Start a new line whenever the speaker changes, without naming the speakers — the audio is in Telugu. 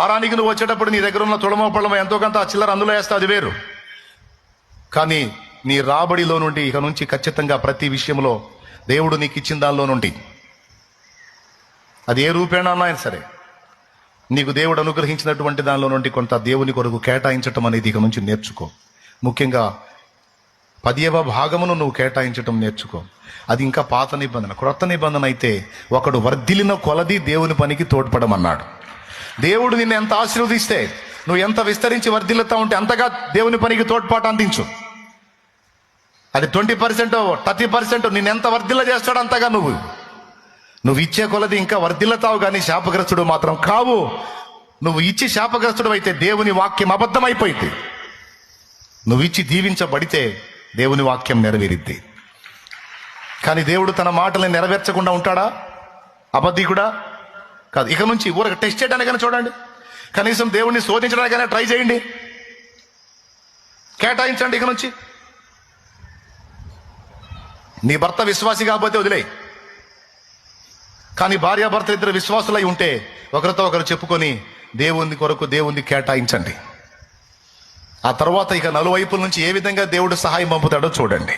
వారానికి నువ్వు వచ్చేటప్పుడు నీ దగ్గర ఉన్న తులమో పళ్ళమో ఎంతో కొంత ఆ చిల్లర అందులో వేస్తా, అది వేరు. కానీ నీ రాబడిలో నుండి ఇక నుంచి ఖచ్చితంగా ప్రతి విషయంలో దేవుడు నీకు ఇచ్చిన దానిలో నుండి, అది ఏ రూపేణా అయినా సరే, నీకు దేవుడు అనుగ్రహించినటువంటి దానిలో నుండి కొంత దేవుని కొరకు కేటాయించటం అనేది ఇక నుంచి నేర్చుకో. ముఖ్యంగా 10వ భాగమును నువ్వు కేటాయించటం నేర్చుకో. అది ఇంకా పాత నిబంధన. క్రొత్త నిబంధన అయితే ఒకడు వర్ధిలిన కొలది దేవుని పనికి తోడ్పడమన్నాడు. దేవుడు నిన్ను ఎంత ఆశీర్వదిస్తే, నువ్వు ఎంత విస్తరించి వర్ధిల్లుతా ఉంటే అంతగా దేవుని పనికి తోడ్పాటు అందించు. అది 20%, 30% నిన్ను ఎంత వర్ధిల్ల చేస్తాడో అంతగా నువ్వు ఇచ్చే కొలది ఇంకా వర్ధిల్లతావు. కానీ శాపగ్రస్తుడు మాత్రం కావు. నువ్వు ఇచ్చి శాపగ్రస్తుడు అయితే దేవుని వాక్యం అబద్ధమైపోయింది. నువ్వు ఇచ్చి దీవించబడితే దేవుని వాక్యం నెరవేరిద్ది. కానీ దేవుడు తన మాటల్ని నెరవేర్చకుండా ఉంటాడా? అబద్ధికుడా? కాదు. ఇక నుంచి ఊరక టెస్ట్ చేయడానికైనా చూడండి, కనీసం దేవుణ్ణి శోధించడానికైనా ట్రై చేయండి, కేటాయించండి. ఇక నుంచి నీ భర్త విశ్వాసి కాకపోతే వదిలేయి. కానీ భార్యాభర్త ఇద్దరు విశ్వాసులై ఉంటే ఒకరితో ఒకరు చెప్పుకొని దేవుని కొరకు దేవుని కేటాయించండి. ఆ తర్వాత ఇక నలువైపుల నుంచి ఏ విధంగా దేవుడు సహాయం పంపుతాడో చూడండి.